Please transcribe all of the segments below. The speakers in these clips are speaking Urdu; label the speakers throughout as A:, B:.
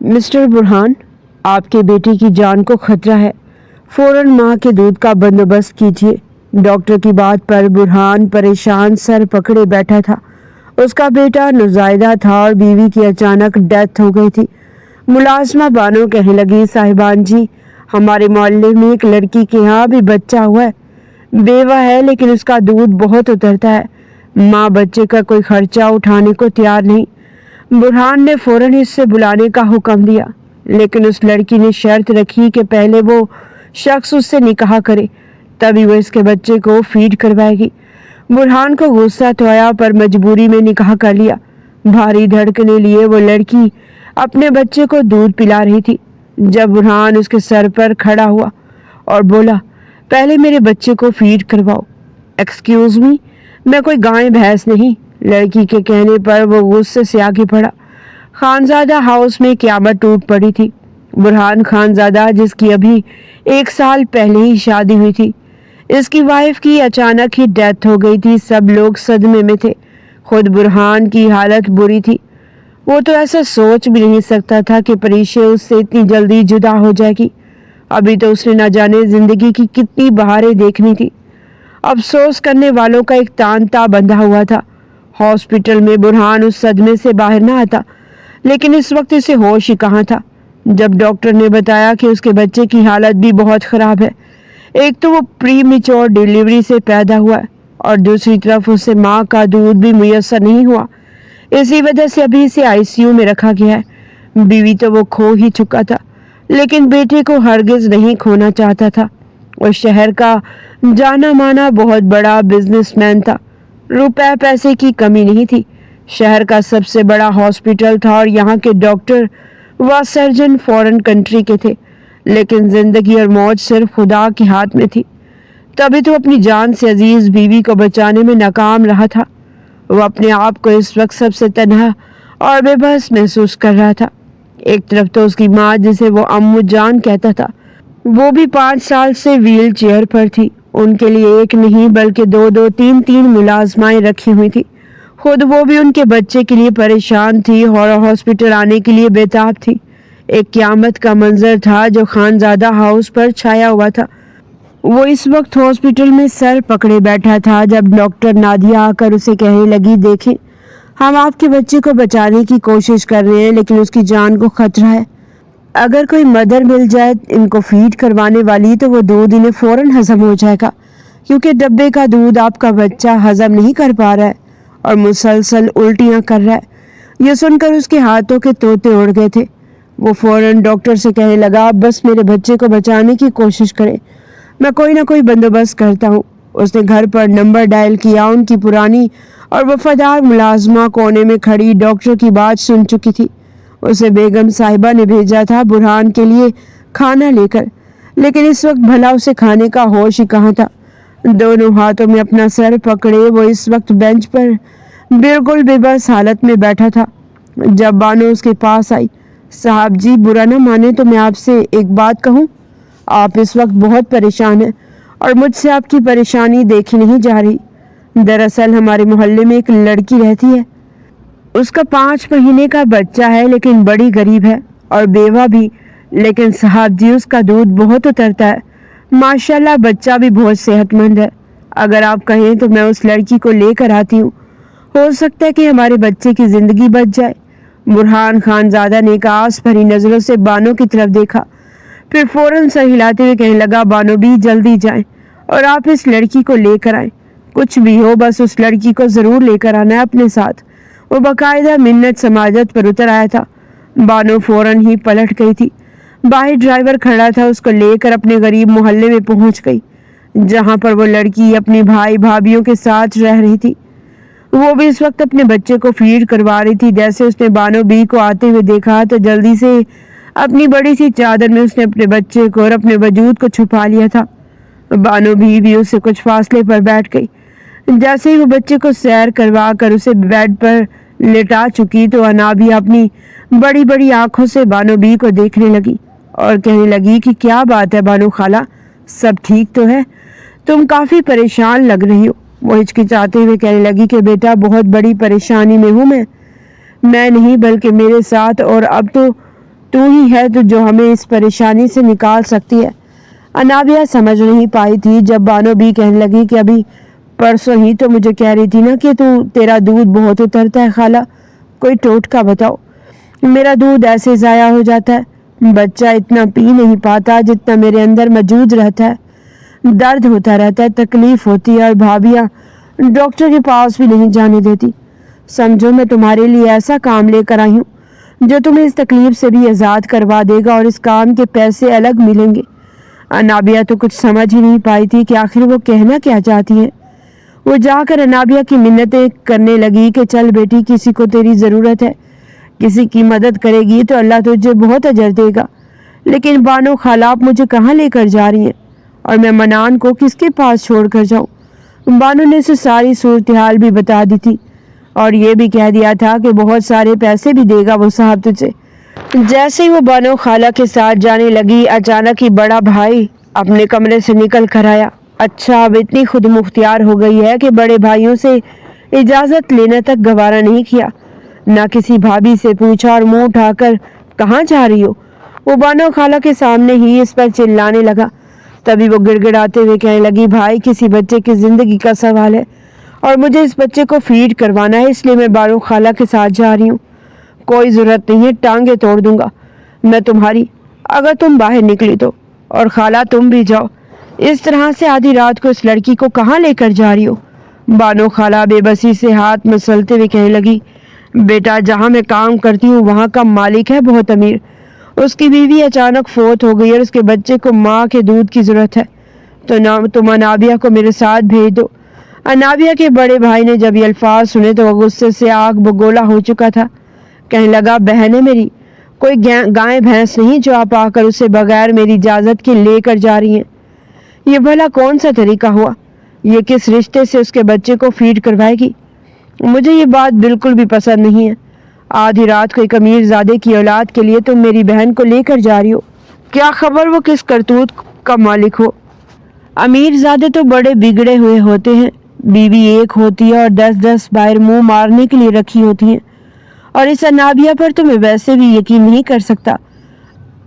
A: مسٹر برہان، آپ کے بیٹے کی جان کو خطرہ ہے، فوراً ماں کے دودھ کا بندوبست کیجیے۔ ڈاکٹر کی بات پر برہان پریشان سر پکڑے بیٹھا تھا۔ اس کا بیٹا نوزائیدہ تھا اور بیوی کی اچانک ڈیتھ ہو گئی تھی۔ ملازمہ بانو کہنے لگی، صاحبان جی، ہمارے محلے میں ایک لڑکی کے یہاں بھی بچہ ہوا ہے، بیوہ ہے لیکن اس کا دودھ بہت اترتا ہے، ماں بچے کا کوئی خرچہ اٹھانے کو تیار نہیں۔ برہان نے فوراً اس سے بلانے کا حکم دیا، لیکن اس لڑکی نے شرط رکھی کہ پہلے وہ شخص اس سے نکاح کرے، تبھی وہ اس کے بچے کو فیڈ کروائے گی۔ برہان کو غصہ تو آیا پر مجبوری میں نکاح کر لیا۔ بھاری دھڑکنے لیے وہ لڑکی اپنے بچے کو دودھ پلا رہی تھی جب برہان اس کے سر پر کھڑا ہوا اور بولا، پہلے میرے بچے کو فیڈ کرواؤ۔ ایکسکیوز می، میں کوئی گائے بھینس نہیں۔ لڑکی کے کہنے پر وہ غصے سے آگے بڑھا۔ خانزادہ ہاؤس میں قیامت ٹوٹ پڑی تھی۔ برہان خانزادہ، جس کی ابھی 1 سال پہلے ہی شادی ہوئی تھی، اس کی وائف کی اچانک ہی ڈیتھ ہو گئی تھی۔ سب لوگ صدمے میں تھے، خود برہان کی حالت بری تھی۔ وہ تو ایسا سوچ بھی نہیں سکتا تھا کہ پریشے اس سے اتنی جلدی جدا ہو جائے گی۔ ابھی تو اس نے نہ جانے زندگی کی کتنی بہاریں دیکھنی تھی۔ افسوس کرنے والوں کا ایک تانتا بندھا ہوا تھا۔ ہاسپٹل میں برہان اس صدمے سے باہر نہ آتا، لیکن اس وقت اسے ہوش ہی کہاں تھا جب ڈاکٹر نے بتایا کہ اس کے بچے کی حالت بھی بہت خراب ہے۔ ایک تو وہ پری میچور ڈیلیوری سے پیدا ہوا ہے اور دوسری طرف اسے ماں کا دودھ بھی میسر نہیں ہوا۔ اسی وجہ سے ابھی اسے ICU میں رکھا گیا ہے۔ بیوی تو وہ کھو ہی چکا تھا، لیکن بیٹے کو ہرگز نہیں کھونا چاہتا تھا۔ وہ شہر کا جانا مانا بہت بڑا بزنس مین تھا، روپے پیسے کی کمی نہیں تھی۔ شہر کا سب سے بڑا ہاسپٹل تھا اور یہاں کے ڈاکٹر و سرجن فورن کنٹری کے تھے، لیکن زندگی اور موت صرف خدا کے ہاتھ میں تھی۔ تبھی تو اپنی جان سے عزیز بیوی کو بچانے میں ناکام رہا تھا۔ وہ اپنے آپ کو اس وقت سب سے تنہا اور بے بس محسوس کر رہا تھا۔ ایک طرف تو اس کی ماں، جسے وہ امو جان کہتا تھا، وہ بھی 5 سال سے ویل چیئر پر تھی۔ ان کے لیے ایک نہیں بلکہ 2 3 ملازمائیں رکھی ہوئی تھی۔ خود وہ بھی ان کے بچے کے لیے پریشان تھی اور ہاسپٹل آنے کے لیے بےتاب تھی۔ ایک قیامت کا منظر تھا جو خانزادہ ہاؤس پر چھایا ہوا تھا۔ وہ اس وقت ہاسپٹل میں سر پکڑے بیٹھا تھا جب ڈاکٹر نادیہ آ کر اسے کہنے لگی، دیکھیں، ہم آپ کے بچے کو بچانے کی کوشش کر رہے ہیں لیکن اس کی جان کو خطرہ ہے۔ اگر کوئی مدر مل جائے ان کو فیڈ کروانے والی تو وہ دودھ انہیں فوراً ہضم ہو جائے گا، کیونکہ ڈبے کا دودھ آپ کا بچہ ہضم نہیں کر پا رہا ہے اور مسلسل الٹیاں کر رہا ہے۔ یہ سن کر اس کے ہاتھوں کے طوطے اڑ گئے تھے۔ وہ فوراً ڈاکٹر سے کہنے لگا، بس میرے بچے کو بچانے کی کوشش کریں، میں کوئی نہ کوئی بندوبست کرتا ہوں۔ اس نے گھر پر نمبر ڈائل کیا۔ ان کی پرانی اور وفادار ملازمہ کونے میں کھڑی ڈاکٹر کی بات سن چکی تھی۔ اسے بیگم صاحبہ نے بھیجا تھا برہان کے لیے کھانا لے کر، لیکن اس وقت بھلا اسے کھانے کا ہوش ہی کہاں تھا۔ دونوں ہاتھوں میں اپنا سر پکڑے وہ اس وقت بینچ پر بالکل بے بس حالت میں بیٹھا تھا جب بانو اس کے پاس آئی۔ صاحب جی، برا نہ مانے تو میں آپ سے ایک بات کہوں؟ آپ اس وقت بہت پریشان ہیں اور مجھ سے آپ کی پریشانی دیکھی نہیں جا رہی۔ دراصل ہمارے محلے میں ایک لڑکی رہتی ہے، اس کا 5 مہینے کا بچہ ہے لیکن بڑی غریب ہے اور بیوہ بھی، لیکن صاحب جی اس کا دودھ بہت اترتا ہے۔ ماشاءاللہ بچہ بھی بہت صحت مند ہے۔ اگر آپ کہیں تو میں اس لڑکی کو لے کر آتی ہوں، ہو سکتا ہے کہ ہمارے بچے کی زندگی بچ جائے۔ برہان خانزادہ نے آس بھری نظروں سے بانو کی طرف دیکھا، پھر فوراً سر ہلاتے ہوئے کہنے لگا، بانو بھی جلدی جائیں اور آپ اس لڑکی کو لے کر آئیں۔ کچھ بھی ہو بس اس لڑکی کو ضرور لے کر آنا ہے اپنے ساتھ۔ وہ باقاعدہ منت سماجت پر اتر آیا تھا۔ بانو فوراً ہی پلٹ گئی تھی۔ باہر ڈرائیور کھڑا تھا، اس کو لے کر اپنے غریب محلے میں پہنچ گئی جہاں پر وہ لڑکی اپنے بھائی بھابھیوں کے ساتھ رہ رہی تھی۔ وہ بھی اس وقت اپنے بچے کو فیڈ کروا رہی تھی۔ جیسے اس نے بانو بی کو آتے ہوئے دیکھا تو جلدی سے اپنی بڑی سی چادر میں اس نے اپنے بچے کو اور اپنے وجود کو چھپا لیا تھا۔ بانو بھی اس سے کچھ فاصلے پر بیٹھ گئی۔ جیسے ہی وہ بچے کو سیر کروا کر اسے بیڈ پر لٹا چکی تو انا بھی اپنی بڑی بڑی آنکھوں سے بانو بی کو دیکھنے لگی اور کہنے لگی کہ کیا بات ہے بانو خالہ، سب ٹھیک تو ہے؟ تم کافی پریشان لگ رہی ہو۔ وہ ہچکچاتے ہوئے کہنے لگی کہ بیٹا بہت بڑی پریشانی میں ہوں میں نہیں بلکہ میرے ساتھ، اور اب تو تو ہی ہے تو جو ہمیں اس پریشانی سے نکال سکتی ہے۔ انابیہ سمجھ نہیں پائی تھی جب بانو بھی کہنے لگی کہ ابھی پرسوں ہی تو مجھے کہہ رہی تھی نا کہ تیرا دودھ بہت اترتا ہے خالہ، کوئی ٹوٹکا بتاؤ۔ میرا دودھ ایسے ضائع ہو جاتا ہے، بچہ اتنا پی نہیں پاتا جتنا میرے اندر موجود رہتا ہے، درد ہوتا رہتا ہے، تکلیف ہوتی ہے، اور بھابیاں ڈاکٹر کے پاس بھی نہیں جانے دیتی۔ سمجھو میں تمہارے لیے ایسا کام لے کر آئی ہوں جو تمہیں اس تکلیف سے بھی آزاد کروا دے گا، اور اس کام کے پیسے الگ ملیں گے۔ انابیہ تو کچھ سمجھ ہی نہیں پائی تھی کہ آخر وہ کہنا کیا چاہتی ہیں۔ وہ جا کر انابیہ کی منتیں کرنے لگی کہ چل بیٹی، کسی کو تیری ضرورت ہے، کسی کی مدد کرے گی تو اللہ تجھے بہت اجر دے گا۔ لیکن بانو خالہ، آپ مجھے کہاں لے کر جا رہی ہیں، اور میں منان کو کس کے پاس چھوڑ کر جاؤں؟ بانو نے اسے ساری صورتحال بھی بتا دی تھی، اور یہ بھی کہہ دیا تھا کہ بہت سارے پیسے بھی دے گا وہ صاحب تجھے۔ جیسے ہی وہ بانو خالہ کے ساتھ جانے لگی، اچانک ہی بڑا بھائی اپنے کمرے سے نکل کر آیا۔ اچھا، اب اتنی خود مختار ہو گئی ہے کہ بڑے بھائیوں سے اجازت لینے تک گوارا نہیں کیا، نہ کسی بھابھی سے پوچھا، اور منہ اٹھا کر کہاں جا رہی ہو؟ وہ بانو خالہ کے سامنے ہی اس پر چلانے لگا۔ تبھی وہ گڑ گڑاتے ہوئے کہنے لگی، بھائی کسی بچے کی زندگی کا سوال ہے، اور مجھے اس بچے کو فیڈ کروانا ہے، اس لیے میں بانو خالہ کے ساتھ جا رہی ہوں۔ کوئی ضرورت نہیں ہے، ٹانگیں توڑ دوں گا میں تمہاری اگر تم باہر نکلی تو، اور خالہ تم بھی جاؤ۔ اس طرح سے آدھی رات کو اس لڑکی کو کہاں لے کر جا رہی ہو؟ بانو خالہ بے بسی سے ہاتھ مسلتے ہوئے کہنے لگی، بیٹا جہاں میں کام کرتی ہوں وہاں کا مالک ہے بہت امیر، اس کی بیوی اچانک فوت ہو گئی اور اس کے بچے کو ماں کے دودھ کی ضرورت ہے، تو تم انابیہ کو میرے ساتھ بھیج دو۔ انابیہ کے بڑے بھائی نے جب یہ الفاظ سنے تو وہ غصے سے آگ بگولا ہو چکا تھا۔ کہنے لگا، بہن ہے میری، کوئی گائے بھینس نہیں جو آپ آ کر اسے بغیر میری اجازت کے لے کر جا رہی ہیں۔ یہ بھلا کون سا طریقہ ہوا؟ یہ کس رشتے سے اس کے بچے کو فیڈ کروائے گی؟ مجھے یہ بات بالکل بھی پسند نہیں ہے۔ آدھی رات کو ایک امیر زادے کی اولاد کے لیے تم میری بہن کو لے کر جا رہی ہو، کیا خبر وہ کس کرتوت کا مالک ہو؟ امیر زادے تو بڑے بگڑے ہوئے ہوتے ہیں، بیوی ایک ہوتی ہے اور 10 باہر منہ مارنے کے لیے رکھی ہوتی ہیں، اور اس انابیہ پر تو میں ویسے بھی یقین نہیں کر سکتا۔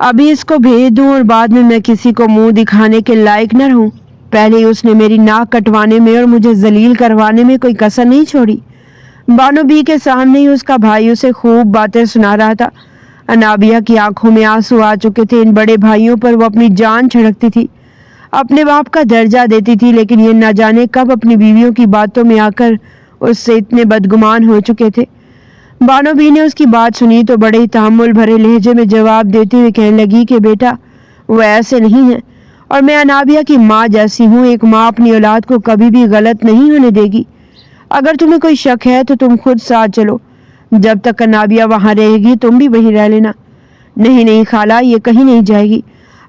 A: ابھی اس کو بھیج دوں اور بعد میں کسی کو منہ دکھانے کے لائق نہ رہوں؟ پہلے ہی اس نے میری ناک کٹوانے میں اور مجھے ذلیل کروانے میں کوئی کسر نہیں چھوڑی۔ بانو بی کے سامنے ہی اس کا بھائی اسے خوب باتیں سنا رہا تھا۔ انابیہ کی آنکھوں میں آنسو آ چکے تھے۔ ان بڑے بھائیوں پر وہ اپنی جان چھڑکتی تھی، اپنے باپ کا درجہ دیتی تھی، لیکن یہ نہ جانے کب اپنی بیویوں کی باتوں میں آ کر اس سے اتنے بدگمان ہو چکے تھے۔ بانو بی نے اس کی بات سنی تو بڑے ہی تحمل بھرے لہجے میں جواب دیتے ہوئے کہنے لگی کہ بیٹا وہ ایسے نہیں ہے، اور میں انابیہ کی ماں جیسی ہوں۔ ایک ماں اپنی اولاد کو کبھی بھی غلط نہیں ہونے دے گی۔ اگر تمہیں کوئی شک ہے تو تم خود ساتھ چلو، جب تک انابیہ وہاں رہے گی تم بھی وہیں رہ لینا۔ نہیں خالہ، یہ کہیں نہیں جائے گی۔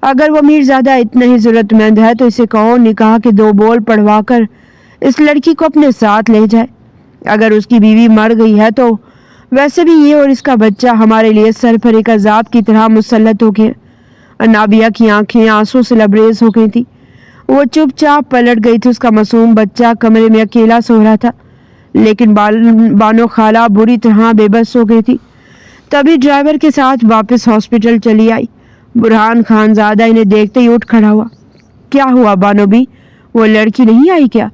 A: اگر وہ میرزادہ اتنا ہی ضرورت مند ہے تو اسے کہو نکاح کے 2 بول پڑھوا کر اس لڑکی کو اپنے ساتھ لے جائے۔ اگر اس کی بیوی مر گئی ہے تو ویسے بھی یہ اور اس کا بچہ ہمارے لیے سر پر ایک عذاب کی طرح مسلط ہو گئے۔ انابیہ کی آنکھیں آنسو سے لبریز ہو گئی تھی۔ وہ چپ چاپ پلٹ گئی تھی۔ اس کا معصوم بچہ کمرے میں اکیلا سو رہا تھا، لیکن بانو خالہ بری طرح بے بس ہو گئی تھی۔ تبھی ڈرائیور کے ساتھ واپس ہاسپٹل چلی آئی۔ برہان خان زادہ انہیں دیکھتے ہی اٹھ کھڑا ہوا۔ کیا ہوا بانو بی؟ وہ لڑکی نہیں آئی کیا؟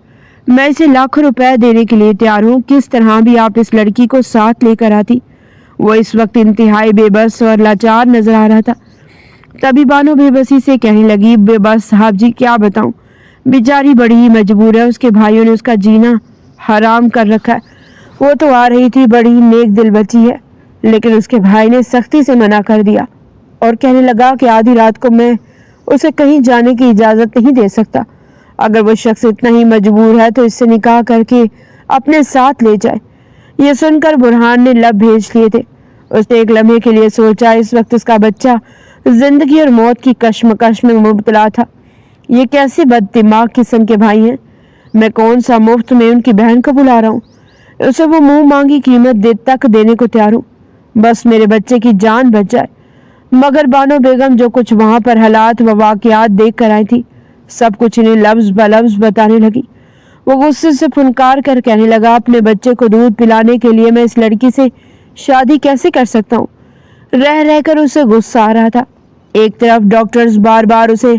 A: میں اسے لاکھوں روپے دینے کے لیے تیار ہوں، کس طرح بھی آپ اس لڑکی کو ساتھ لے کر آتی۔ وہ اس وقت انتہائی بے بس اور لاچار نظر آ رہا تھا۔ تبھی بانو بے بسی سے کہنے لگی، بے بس صاحب جی کیا بتاؤں، بیچاری بڑی ہی مجبور ہے، اس کے بھائیوں نے اس کا جینا حرام کر رکھا ہے۔ وہ تو آ رہی تھی، بڑی ہی نیک دل بچی ہے، لیکن اس کے بھائی نے سختی سے منع کر دیا اور کہنے لگا کہ آدھی رات کو میں اسے کہیں جانے کی اجازت نہیں دے سکتا۔ اگر وہ شخص اتنا ہی مجبور ہے تو اس سے نکاح کر کے اپنے ساتھ لے جائے۔ یہ سن کر برہان نے لب بھیج لیے تھے۔ اس نے ایک لمحے کے لیے سوچا، اس وقت اس کا بچہ زندگی اور موت کی کشمکش میں مبتلا تھا۔ یہ کیسے بد دماغ قسم کے بھائی ہیں؟ میں کون سا مفت میں ان کی بہن کو بلا رہا ہوں؟ اسے وہ منہ مانگی قیمت تک دینے کو تیار ہوں، بس میرے بچے کی جان بچ جائے۔ مگر بانو بیگم جو کچھ وہاں پر حالات و واقعات دیکھ کر آئی تھی، سب کچھ انہیں لفظ بلفظ بتانے لگی۔ وہ غصے سے پھنکار کر کہنے لگا، اپنے بچے کو دودھ پلانے کے لیے میں اس لڑکی سے شادی کیسے کر سکتا ہوں؟ رہ رہ کر اسے غصہ آ رہا تھا۔ ایک طرف ڈاکٹرز بار بار اسے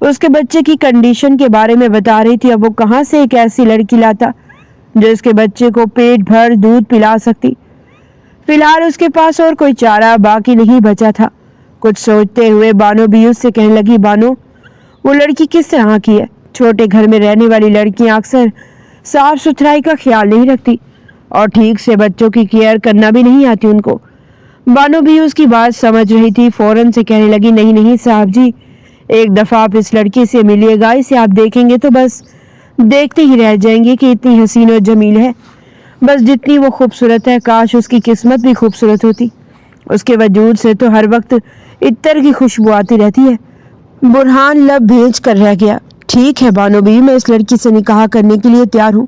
A: اس کے بچے کی کنڈیشن کے بارے میں بتا رہی تھی، اب وہ کہاں سے ایک ایسی لڑکی لاتا جو اس کے بچے کو پیٹ بھر دودھ پلا سکتی۔ فی الحال اس کے پاس اور کوئی چارہ باقی نہیں بچا تھا۔ کچھ سوچتے ہوئے بانو بھی اس سے کہنے لگی، بانو وہ لڑکی کس طرح کی ہے؟ چھوٹے گھر میں رہنے والی لڑکیاں اکثر صاف ستھرائی کا خیال نہیں رکھتی اور ٹھیک سے بچوں کی کیئر کرنا بھی نہیں آتی ان کو۔ بانو بھی اس کی بات سمجھ رہی تھی، فوراً سے کہنے لگی، نہیں نہیں صاحب جی، ایک دفعہ آپ اس لڑکی سے ملیے گا، اسے آپ دیکھیں گے تو بس دیکھتے ہی رہ جائیں گے کہ اتنی حسین و جمیل ہے، بس جتنی وہ خوبصورت ہے کاش اس کی قسمت بھی خوبصورت ہوتی، اس کے وجود سے تو ہر وقت عطر کی خوشبو آتی رہتی ہے۔ برہان لب بھیج کر رہ گیا۔ ٹھیک ہے بانو بھی، میں اس لڑکی سے نکاح کرنے کے لیے تیار ہوں،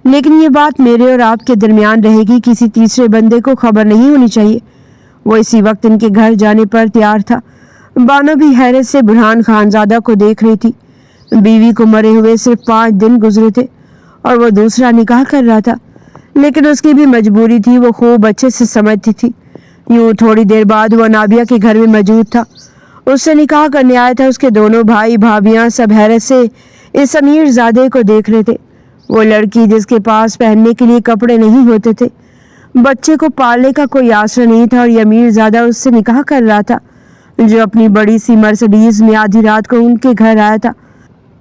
A: لیکن یہ بات میرے اور آپ کے درمیان رہے گی، کسی تیسرے بندے کو خبر نہیں ہونی چاہیے۔ وہ اسی وقت ان کے گھر جانے پر تیار تھا۔ بانو بھی حیرت سے برہان خانزادہ کو دیکھ رہی تھی۔ بیوی کو مرے ہوئے صرف 5 دن گزرے تھے اور وہ دوسرا نکاح کر رہا تھا، لیکن اس کی بھی مجبوری تھی، وہ خوب اچھے سے سمجھتی تھی۔ یوں تھوڑی دیر بعد وہ نابیہ کے گھر میں موجود تھا، اس سے نکاح کرنے آیا تھا۔ اس کے دونوں بھائی بھابیاں سب حیرت سے اس امیر زادے کو دیکھ رہے تھے۔ وہ لڑکی جس کے پاس پہننے کے لیے کپڑے نہیں ہوتے تھے، بچے کو پالنے کا کوئی آسرا نہیں تھا، اور یہ امیر زادہ اس سے نکاح کر رہا تھا جو اپنی بڑی سی مرسڈیز میں آدھی رات کو ان کے گھر آیا تھا۔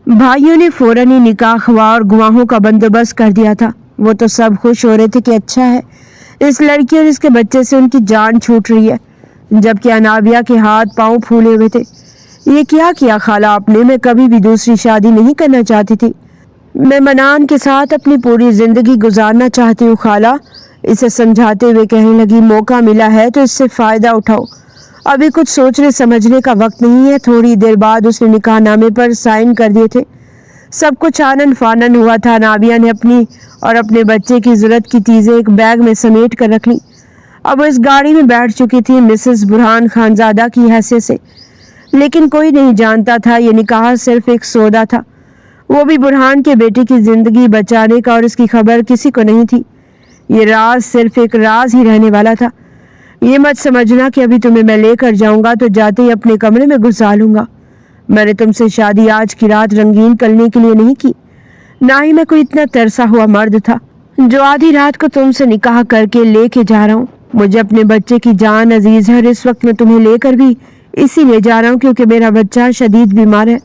A: بھائیوں نے فوراً ہی نکاح خواہ اور گواہوں کا بندوبست کر دیا تھا۔ وہ تو سب خوش ہو رہے تھے کہ اچھا ہے، اس لڑکی اور اس کے بچے سے ان کی جان چھوٹ رہی ہے، جبکہ انابیہ کے ہاتھ پاؤں پھولے ہوئے تھے۔ یہ کیا خالہ آپ نے؟ میں کبھی بھی دوسری شادی نہیں کرنا چاہتی تھی، میں منان کے ساتھ اپنی پوری زندگی گزارنا چاہتی ہوں خالہ، اسے سمجھاتے ہوئے کہنے لگی، موقع ملا ہے تو اس سے فائدہ اٹھاؤ، ابھی کچھ سوچنے سمجھنے کا وقت نہیں ہے۔ تھوڑی دیر بعد اس نے نکاح نامے پر سائن کر دیے تھے۔ سب کچھ آنن فانن ہوا تھا۔ نابیہ نے اپنی اور اپنے بچے کی ضرورت کی چیزیں ایک بیگ میں سمیٹ کر رکھ لیں۔ اب وہ اس گاڑی میں بیٹھ چکی تھی مسز برہان خانزادہ کی حیثیت سے، لیکن کوئی نہیں جانتا تھا یہ نکاح صرف ایک سودا تھا، وہ بھی برہان کے بیٹے کی زندگی بچانے کا، اور اس کی خبر کسی کو نہیں تھی۔ یہ راز صرف ایک راز ہی رہنے والا تھا۔ یہ مت سمجھنا کہ ابھی تمہیں میں لے کر جاؤں گا تو جاتے ہی اپنے کمرے میں گھسا لوں گا۔ میں نے تم سے شادی آج کی رات رنگین کرنے کے لیے نہیں کی، نہ ہی میں کوئی اتنا ترسا ہوا مرد تھا جو آدھی رات کو تم سے نکاح کر کے لے کے جا رہا ہوں۔ مجھے اپنے بچے کی جان عزیز ہے، اور اس وقت میں تمہیں لے کر بھی اسی لیے جا رہا ہوں کیونکہ میرا بچہ شدید بیمار ہے،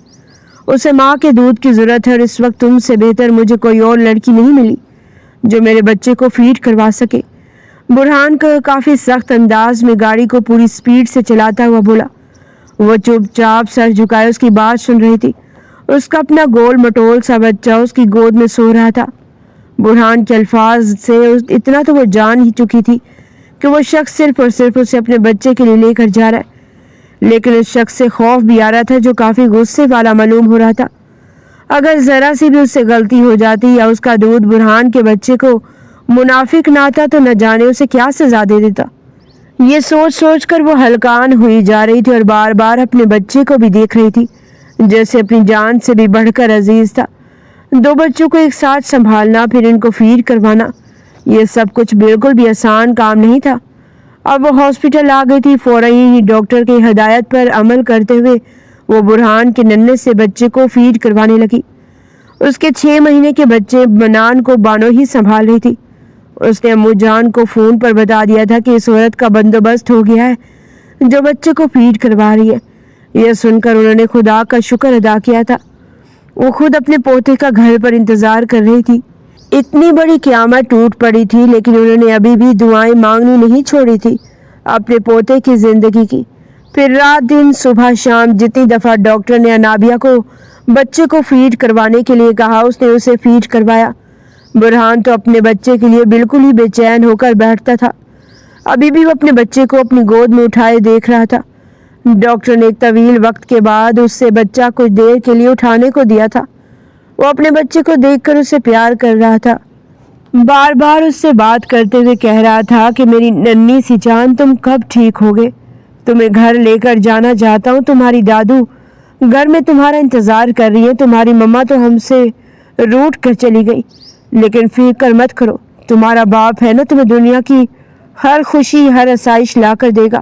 A: اسے ماں کے دودھ کی ضرورت ہے، اور اس وقت تم سے بہتر مجھے کوئی اور لڑکی نہیں ملی جو میرے بچے کو فیڈ کروا سکے۔ برہان کا کافی سخت انداز میں گاڑی کو پوری سپیڈ سے چلاتا ہوا بولا۔ وہ چپ چاپ سر جھکائے اس کی بات سن رہی تھی۔ اس کا اپنا گول مٹول سا بچہ اس کی گود میں سو رہا تھا۔ برہان کے الفاظ سے اتنا تو وہ جان ہی چکی تھی کہ وہ شخص صرف اور صرف اسے اپنے بچے کے لیے لے کر جا رہا ہے، لیکن اس شخص سے خوف بھی آ رہا تھا جو کافی غصے والا معلوم ہو رہا تھا۔ اگر ذرا سی بھی اس سے غلطی ہو جاتی یا اس کا دودھ برہان کے بچے کو منافق نہ آتا تو نہ جانے اسے کیا سزا دے دیتا۔ یہ سوچ سوچ کر وہ ہلکان ہوئی جا رہی تھی اور بار بار اپنے بچے کو بھی دیکھ رہی تھی جیسے اپنی جان سے بھی بڑھ کر عزیز تھا۔ 2 بچوں کو ایک ساتھ سنبھالنا، پھر ان کو فیڈ کروانا، یہ سب کچھ بالکل بھی آسان کام نہیں تھا۔ اب وہ ہاسپٹل آ گئی تھی۔ فوراً ہی ڈاکٹر کی ہدایت پر عمل کرتے ہوئے وہ برہان کے ننھے سے بچے کو فیڈ کروانے لگی۔ اس کے 6 مہینے کے بچے منان کو بانو ہی سنبھال رہی تھی۔ اس نے امو جان کو فون پر بتا دیا تھا کہ اس عورت کا بندوبست ہو گیا ہے جو بچے کو فیڈ کروا رہی ہے۔ یہ سن کر انہوں نے خدا کا شکر ادا کیا تھا۔ وہ خود اپنے پوتے کا گھر پر انتظار کر رہی تھی۔ اتنی بڑی قیامت ٹوٹ پڑی تھی، لیکن انہوں نے ابھی بھی دعائیں مانگنی نہیں چھوڑی تھی اپنے پوتے کی زندگی کی۔ پھر رات دن صبح شام جتنی دفعہ ڈاکٹر نے انابیہ کو بچے کو فیڈ کروانے کے لیے کہا اس نے اسے فیڈ کروایا۔ برہان تو اپنے بچے کے لیے بالکل ہی بے چین ہو کر بیٹھتا تھا، ابھی بھی وہ اپنے بچے کو اپنی گود میں اٹھائے دیکھ رہا تھا۔ ڈاکٹر نے ایک طویل وقت کے بعد اس سے بچہ کچھ دیر کے لیے اٹھانے کو دیا تھا۔ وہ اپنے بچے کو دیکھ کر اسے پیار کر رہا تھا، بار بار اس سے بات کرتے ہوئے کہہ رہا تھا کہ میری ننھی سی جان تم کب ٹھیک ہوگے، تمہیں گھر لے کر جانا چاہتا ہوں، تمہاری دادو گھر میں تمہارا انتظار کر رہی ہے، تمہاری مما تو ہم سے روٹ کر چلی گئی، لیکن فکر مت کرو، تمہارا باپ ہے نا، تمہیں دنیا کی ہر خوشی ہر آسائش لا کر دے گا۔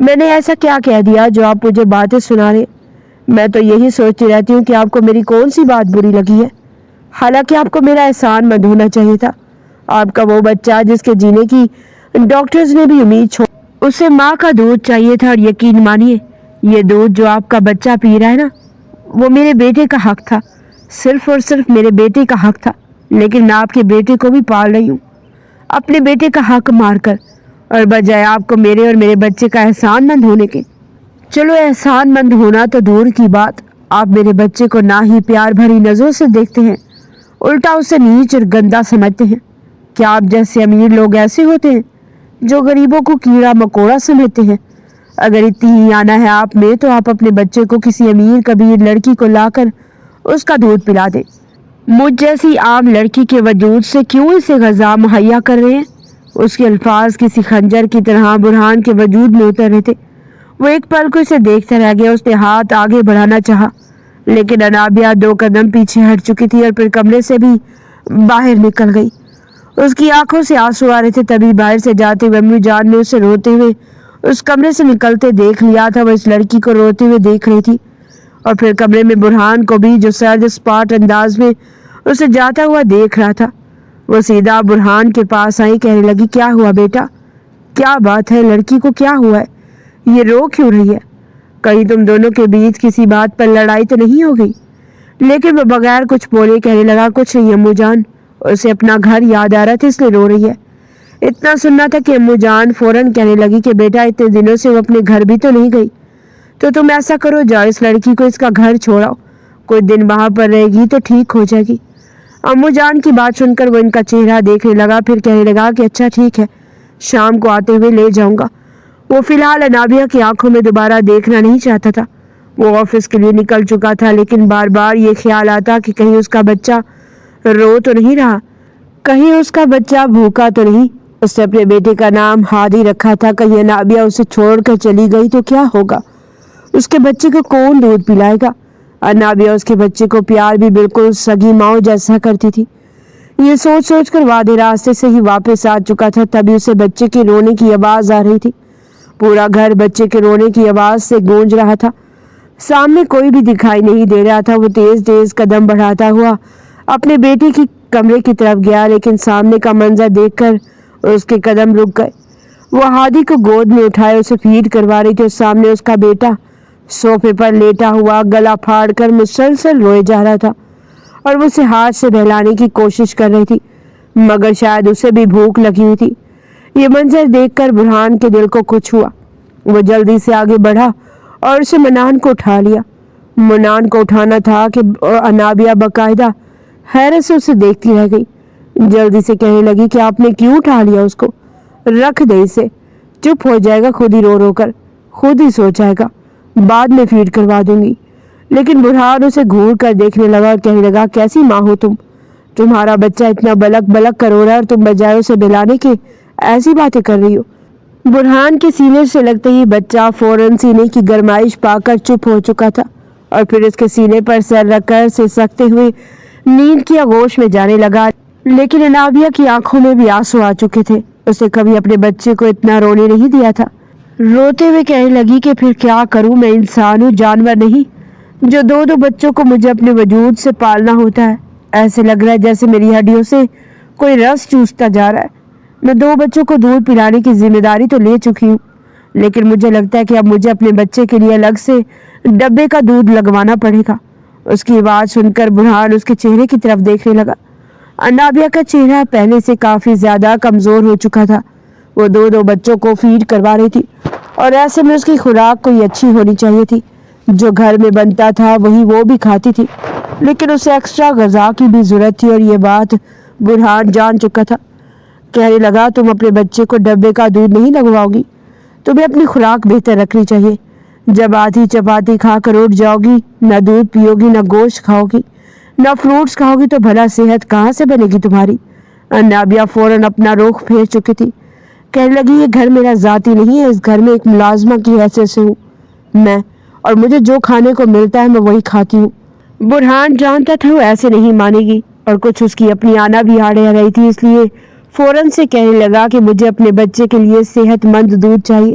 A: میں نے ایسا کیا کہہ دیا جو آپ مجھے باتیں سنا رہے؟ میں تو یہی سوچتی رہتی ہوں کہ آپ کو میری کون سی بات بری لگی ہے۔ حالانکہ آپ کو میرا احسان مند ہونا چاہیے تھا۔ آپ کا وہ بچہ جس کے جینے کی ڈاکٹرز نے بھی امید چھوڑ، اسے ماں کا دودھ چاہیے تھا، اور یقین مانیے یہ دودھ جو آپ کا بچہ پی رہا ہے نا، وہ میرے بیٹے کا حق تھا، صرف اور صرف میرے بیٹے کا حق تھا۔ لیکن میں آپ کے بیٹے کو بھی پال رہی ہوں، اپنے بیٹے کا حق مار کر، اور بجائے آپ کو میرے اور میرے بچے کا احسان مند ہونے کے۔ چلو احسان مند ہونا تو دور کی بات، آپ میرے بچے کو نہ ہی پیار بھری نظروں سے دیکھتے ہیں، الٹا اسے نیچ اور گندا سمجھتے ہیں۔ کیا آپ جیسے امیر لوگ ایسے ہوتے ہیں جو غریبوں کو کیڑا مکوڑا سمجھتے ہیں؟ اگر اتنی ہی آنا ہے آپ میں تو آپ اپنے بچے کو کسی امیر کبیر لڑکی کو لا کر اس کا دودھ پلا دیں۔ مجھ جیسی عام لڑکی کے وجود سے کیوں اسے غذا مہیا کر رہے ہیں؟ اس کے الفاظ کسی خنجر کی طرح برہان کے وجود میں اتر رہے تھے۔ وہ ایک پل کو اسے دیکھتا رہ گیا۔ اس نے ہاتھ آگے بڑھانا چاہا، لیکن انابیہ 2 قدم پیچھے ہٹ چکی تھی اور پھر کمرے سے بھی باہر نکل گئی۔ اس کی آنکھوں سے آنسو آ رہے تھے۔ تبھی باہر سے جاتے ہوئے امی جان نے اسے روتے ہوئے اس کمرے سے نکلتے دیکھ لیا تھا۔ وہ اس لڑکی کو روتے ہوئے دیکھ رہی تھی، اور پھر کمرے میں برہان کو بھی، جو سرد اسپاٹ انداز میں اسے جاتا ہوا دیکھ رہا تھا۔ وہ سیدھا برہان کے پاس آئی، کہنے لگی، کیا ہوا بیٹا؟ کیا بات ہے؟ لڑکی کو کیا ہوا ہے؟ یہ رو کیوں رہی ہے؟ کہیں تم دونوں کے بیچ کسی بات پر لڑائی تو نہیں ہو گئی؟ لیکن وہ بغیر کچھ بولے کہنے لگا، کچھ نہیں امو جان، اسے اپنا گھر یاد آ رہا تھا اس لیے رو رہی ہے۔ اتنا سننا تھا کہ امو جان فوراً کہنے لگی کہ بیٹا اتنے دنوں سے وہ اپنے گھر بھی تو نہیں گئی، تو تم ایسا کرو، جاؤ اس لڑکی کو اس کا گھر چھوڑاؤ، کچھ دن وہاں پر رہے گی تو ٹھیک ہو جائے گی۔ امو جان کی بات سن کر وہ ان کا چہرہ دیکھنے لگا، پھر کہنے لگا کہ اچھا ٹھیک ہے، شام کو آتے ہوئے لے جاؤں گا۔ وہ فی الحال انابیہ کی آنکھوں میں دوبارہ دیکھنا نہیں چاہتا تھا۔ وہ آفس کے لیے نکل چکا تھا، لیکن بار بار یہ خیال آتا کہ کہیں اس کا بچہ رو تو نہیں رہا، کہیں اس کا بچہ بھوکا تو نہیں۔ اس نے اپنے بیٹے کا نام ہادی رکھا تھا، کہیں انابیہ اسے چھوڑ کر چلی گئی تو کیا ہوگا؟ اس کے بچے کو کون دودھ پلائے گا؟ انابیہ اس کے بچے کو پیار بھی بالکل سگی ماؤں جیسا کرتی تھی۔ یہ سوچ سوچ کر وادے راستے سے ہی واپس آ چکا تھا، تبھی اسے بچے کے رونے کی آواز آ رہی تھی۔ پورا گھر بچے کے رونے کی آواز سے گونج رہا تھا۔ سامنے کوئی بھی دکھائی نہیں دے رہا تھا۔ وہ تیز تیز قدم بڑھاتا ہوا اپنے بیٹے کی کمرے کی طرف گیا، لیکن سامنے کا منظر دیکھ کر اس کے قدم رک گئے۔ وہ ہادی کو گود میں اٹھائے اسے فیڈ کروا رہی تھی، اور سامنے اس کا بیٹا صوفے پر لیٹا ہوا گلا پھاڑ کر مسلسل روئے جا رہا تھا، اور وہ اسے ہاتھ سے بہلانے کی کوشش کر رہی تھی، مگر شاید اسے بھی بھوک لگی ہوئی تھی۔ یہ منظر دیکھ کر برہان کے دل کو کچھ ہوا۔ وہ جلدی سے آگے بڑھا اور اسے منان کو اٹھا لیا۔ منان کو اٹھانا تھا کہ انابیہ باقاعدہ حیرت سے اسے دیکھتی رہ گئی۔ جلدی سے کہنے لگی کہ آپ نے کیوں اٹھا لیا اس کو؟ رکھ دے اسے، چپ ہو جائے گا خود ہی رو رو کر، خود ہی سو جائے گا، بعد میں فیڈ کروا دوں گی۔ لیکن برہان اسے گھور کر دیکھنے لگا اور کہنے لگا، کیسی ماں ہو تم؟ تمہارا بچہ اتنا بلک بلک کر رو رہا ہے اور تم بجائے اسے بلانے کے ایسی باتیں کر رہی ہو۔ برہان کے سینے سے لگتے ہی بچہ فوراً سینے کی گرمائش پا کر چپ ہو چکا تھا، اور پھر اس کے سینے پر سر رکھ کر سسکتے ہوئے نیند کی آغوش میں جانے لگا۔ لیکن انابیہ کی آنکھوں میں بھی آنسو آ چکے تھے۔ اسے کبھی اپنے بچے کو اتنا رونے نہیں دیا تھا۔ روتے ہوئے کہنے لگی کہ پھر کیا کروں، میں انسان ہوں، جانور نہیں جو 2 بچوں کو مجھے اپنے وجود سے پالنا ہوتا ہے۔ ایسے لگ رہا ہے جیسے میری ہڈیوں سے کوئی رس چوستا جا رہا ہے۔ میں 2 بچوں کو دودھ پلانے کی ذمہ داری تو لے چکی ہوں، لیکن مجھے لگتا ہے کہ اب مجھے اپنے بچے کے لیے الگ سے ڈبے کا دودھ لگوانا پڑے گا۔ اس کی آواز سن کر برہان اس کے چہرے کی طرف دیکھنے لگا۔ انابیہ کا چہرہ پہلے سے کافی زیادہ کمزور ہو چکا تھا۔ وہ 2 بچوں کو فیڈ کروا رہی تھی، اور ایسے میں اس کی خوراک کوئی اچھی ہونی چاہیے تھی۔ جو گھر میں بنتا تھا وہی وہ بھی کھاتی تھی، لیکن اسے ایکسٹرا غذا کی بھی ضرورت تھی، اور یہ بات برہان جان چکا تھا۔ کہنے لگا، تم اپنے بچے کو ڈبے کا دودھ نہیں لگواؤ گی، تمہیں اپنی خوراک بہتر رکھنی چاہیے۔ جب آدھی چپاتی کھا کر اٹھ جاؤ گی، نہ دودھ پیو گی، نہ گوشت کھاؤ گی، نہ فروٹس کھاؤ گی، تو بھلا صحت کہاں سے بنے گی تمہاری؟ انابیہ فوراً اپنا رخ پھیر چکی تھی۔ کہنے لگی، یہ گھر میرا ذاتی نہیں ہے، اس گھر میں ایک ملازمہ کی حیثیت سے ہوں میں، اور مجھے جو کھانے کو ملتا ہے میں وہی کھاتی ہوں۔ برہان جانتا تھا وہ ایسے نہیں مانے گی، اور کچھ اس کی اپنی آنا بھی آڑے رہی تھی، اس لیے فوراً سے کہنے لگا کہ مجھے اپنے بچے کے لیے صحت مند دودھ چاہیے،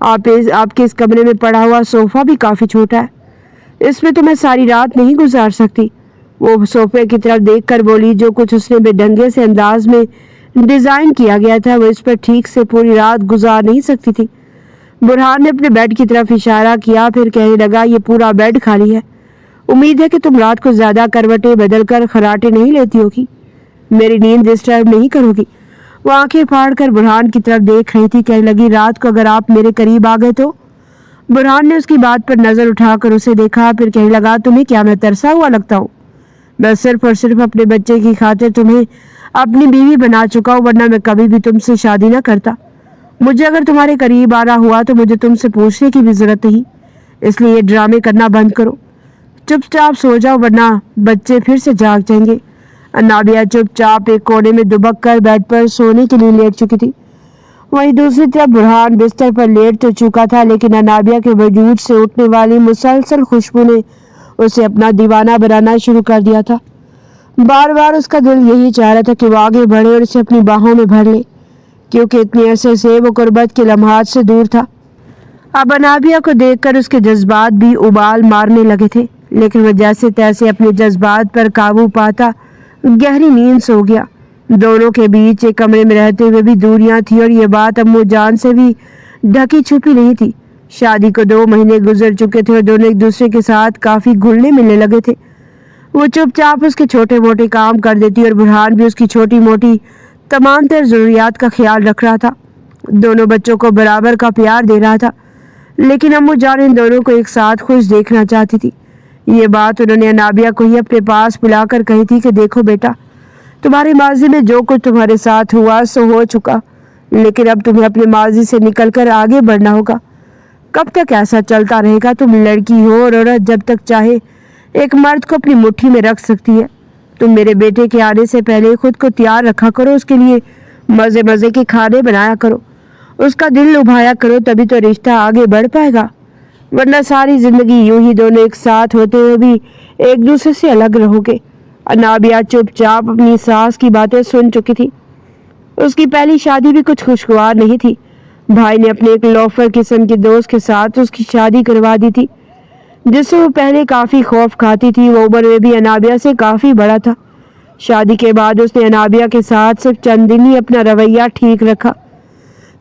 A: آپ کے اس کمرے میں پڑا ہوا صوفہ بھی کافی چھوٹا ہے، اس میں تو میں ساری رات نہیں گزار سکتی۔ وہ صوفے کی طرف دیکھ کر بولی۔ جو کچھ اس نے بے ڈنگے سے انداز میں ڈیزائن کیا گیا تھا وہ اس پر ٹھیک سے پوری رات گزار نہیں سکتی تھی۔ برہان نے اپنے بیڈ کی طرف اشارہ کیا، پھر کہنے لگا، یہ پورا بیڈ خالی ہے، امید ہے کہ تم رات کو زیادہ کروٹیں بدل کر خراٹیں نہیں لیتی ہوگی، میری نیند ڈسٹرب نہیں کرو گی۔ وہ آنکھیں پھاڑ کر برہان کی طرف دیکھ رہی تھی، کہنے لگی، رات کو اگر آپ میرے قریب آ گئے تو؟ برہان نے اس کی بات پر نظر اٹھا کر اسے دیکھا، پھر کہنے لگا، تمہیں کیا میں ترسا ہوا لگتا ہوں؟ میں صرف اور صرف اپنے بچے کی خاطر تمہیں اپنی بیوی بنا چکا ہوں، ورنہ میں کبھی بھی تم سے شادی نہ کرتا۔ مجھے اگر تمہارے قریب آنا ہوا تو مجھے تم سے پوچھنے کی بھی ضرورت نہیں، اس لیے یہ ڈرامے کرنا بند کرو، چپ چاپ سو جاؤ ورنہ بچے پھر سے جاگ جائیں گے۔ انابیہ چپ چاپ ایک کونے میں دبک کر بیڈ پر سونے کے لیے لیٹ چکی تھی، وہیں دوسری طرف برہان بستر پر لیٹ تو چکا تھا، لیکن انابیہ کے وجود سے اٹھنے والی مسلسل خوشبو نے اسے اپنا دیوانہ بنانا شروع کر دیا تھا۔ بار بار اس کا دل یہی چاہ رہا تھا کہ وہ آگے بڑھے اور اسے اپنی باہوں میں بھر لے، کیونکہ اتنے عرصے سے وہ قربت کے لمحات سے دور تھا۔ اب انابیہ کو دیکھ کر اس کے جذبات بھی ابال مارنے لگے تھے، لیکن وہ جیسے تیسے اپنے جذبات پر قابو پاتا گہری نیند سو گیا۔ دونوں کے بیچ ایک کمرے میں رہتے ہوئے بھی دوریاں تھی، اور یہ بات امو جان سے بھی ڈھکی چھپی نہیں تھی۔ شادی کو 2 مہینے گزر چکے تھے اور دونوں ایک دوسرے کے ساتھ کافی گھلنے ملنے لگے تھے۔ وہ چپ چاپ اس کے چھوٹے موٹے کام کر دیتی اور برہان بھی اس کی چھوٹی موٹی تمام تر ضروریات کا خیال رکھ رہا تھا۔ دونوں بچوں کو برابر کا پیار دے رہا تھا، لیکن امو جان ان دونوں کو ایک ساتھ خوش دیکھنا چاہتی تھی۔ یہ بات انہوں نے انابیہ کو ہی اپنے پاس بلا کر کہی تھی کہ دیکھو بیٹا، تمہارے ماضی میں جو کچھ تمہارے ساتھ ہوا سو ہو چکا، لیکن اب تمہیں اپنے ماضی سے نکل کر آگے بڑھنا ہوگا۔ کب تک ایسا چلتا رہے گا؟ تم لڑکی ہو اور عورت جب تک چاہے ایک مرد کو اپنی مٹھی میں رکھ سکتی ہے۔ تم میرے بیٹے کے آنے سے پہلے خود کو تیار رکھا کرو، اس کے لیے مزے مزے کے کھانے بنایا کرو، اس کا دل لبھایا کرو، تبھی تو رشتہ آگے بڑھ پائے گا، ورنہ ساری زندگی یوں ہی دونوں ایک ساتھ ہوتے ہوئے بھی ایک دوسرے سے الگ رہو گے۔ انابیہ چپ چاپ اپنی ساس کی باتیں سن چکی تھی۔ اس کی پہلی شادی بھی کچھ خوشگوار نہیں تھی۔ بھائی نے اپنے ایک لوفر قسم کے دوست کے ساتھ اس کی شادی کروا دی تھی، جس سے وہ پہلے کافی خوف کھاتی تھی۔ وہ عمر میں بھی انابیہ سے کافی بڑا تھا۔ شادی کے بعد اس نے انابیہ کے ساتھ صرف چند دن ہی اپنا رویہ ٹھیک رکھا،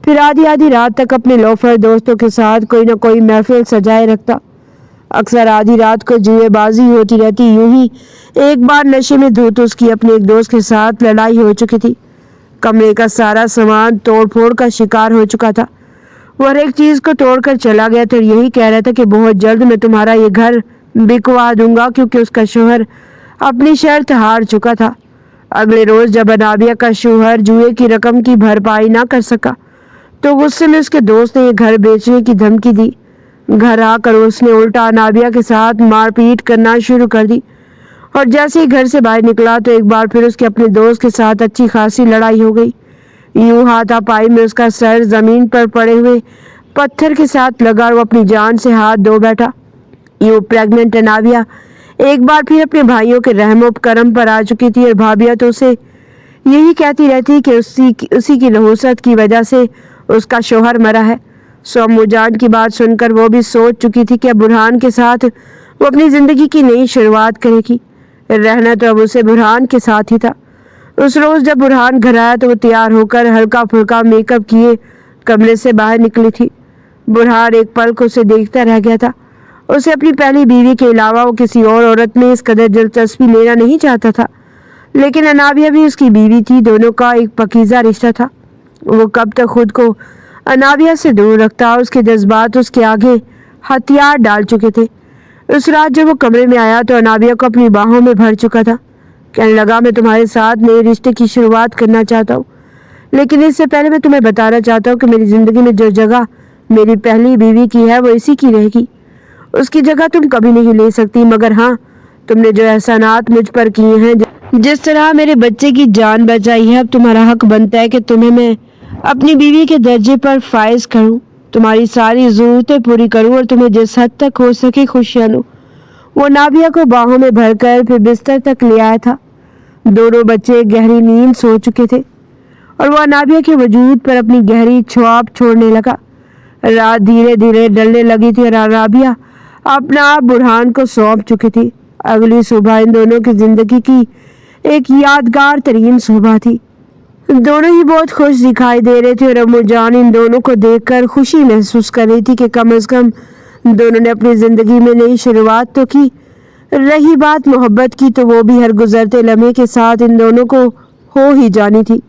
A: پھر آدھی رات تک اپنے لوفر دوستوں کے ساتھ کوئی نہ کوئی محفل سجائے رکھتا۔ اکثر آدھی رات کو جوئے بازی ہوتی رہتی۔ یوں ہی ایک بار نشے میں دھوت اس کی اپنے ایک دوست کے ساتھ لڑائی ہو چکی تھی۔ کمرے کا سارا سامان توڑ پھوڑ کا شکار ہو چکا تھا۔ وہ ہر ایک چیز کو توڑ کر چلا گیا تھا اور یہی کہہ رہا تھا کہ بہت جلد میں تمہارا یہ گھر بکوا دوں گا، کیونکہ اس کا شوہر اپنی شرط ہار چکا تھا۔ اگلے روز جب انابیہ کا شوہر جوئے کی رقم کی بھرپائی نہ کر سکا تو غصے میں اس کے دوست نے یہ گھر بیچنے کی دھمکی دی۔ گھر آ کر اس نے الٹا انابیہ کے ساتھ مار پیٹ کرنا شروع کر دی، اور جیسے ہی گھر سے باہر نکلا تو ایک بار پھر اس کے اپنے دوست کے ساتھ اچھی خاصی لڑائی ہو گئی۔ یوں ہاتھا پائی میں اس کا سر زمین پر پڑے ہوئے پتھر کے ساتھ لگا اور وہ اپنی جان سے ہاتھ دھو بیٹھا۔ یوں پریگننٹ انابیہ ایک بار پھر اپنے بھائیوں کے رحم و کرم پر آ چکی تھی، اور بھابیاں تو اسے یہی کہتی رہتی کہ اسی کی نحوست کی وجہ سے اس کا شوہر مرا ہے۔ سو امو جان کی بات سن کر وہ بھی سوچ چکی تھی کہ اب برہان کے ساتھ وہ اپنی زندگی کی نئی شروعات کرے گی۔ رہنا تو اب اسے برہان کے ساتھ ہی تھا۔ اس روز جب برہان گھر آیا تو وہ تیار ہو کر ہلکا پھلکا میک اپ کیے کمرے سے باہر نکلی تھی۔ برہان ایک پل کو اسے دیکھتا رہ گیا تھا۔ اسے اپنی پہلی بیوی کے علاوہ وہ کسی اور عورت میں اس قدر دلچسپی لینا نہیں چاہتا تھا، لیکن انابیہ بھی اس کی بیوی تھی، دونوں کا ایک پاکیزہ رشتہ تھا۔ وہ کب تک خود کو انابیہ سے دور رکھتا، اس کے جذبات اس کے آگے ہتھیار ڈال چکے تھے۔ اس رات جب وہ کمرے میں آیا تو انابیہ کو اپنی باہوں میں بھر چکا تھا۔ کہنے لگا، میں تمہارے ساتھ نئے رشتے کی شروعات کرنا چاہتا ہوں، لیکن اس سے پہلے میں تمہیں بتانا چاہتا ہوں کہ میری زندگی میں جو جگہ میری پہلی بیوی کی ہے وہ اسی کی رہے گی۔ اس کی جگہ تم کبھی نہیں لے سکتی، مگر ہاں، تم نے جو احسانات مجھ پر کیے ہیں، جس طرح میرے بچے کی جان بچائی ہے، اب تمہارا حق بنتا ہے کہ تمہیں میں اپنی بیوی کے درجے پر فائز کروں، تمہاری ساری ضرورتیں پوری کروں اور تمہیں جس حد تک ہو سکے خوشیاں دوں۔ وہ انابیہ کو باہوں میں بھر کر پھر بستر تک لے آیا تھا۔ دونوں بچے گہری نیند سو چکے تھے اور وہ انابیہ کے وجود پر اپنی گہری چھاپ چھوڑنے لگا۔ رات دھیرے دھیرے ڈلنے لگی تھی اور رابعہ اپنا آپ برہان کو سونپ چکی تھی۔ اگلی صبح ان دونوں کی زندگی کی ایک یادگار ترین صبح تھی۔ دونوں ہی بہت خوش دکھائی دے رہے تھے اور امو جان ان دونوں کو دیکھ کر خوشی محسوس کر رہی تھی کہ کم از کم دونوں نے اپنی زندگی میں نئی شروعات تو کی۔ رہی بات محبت کی تو وہ بھی ہر گزرتے لمحے کے ساتھ ان دونوں کو ہو ہی جانی تھی۔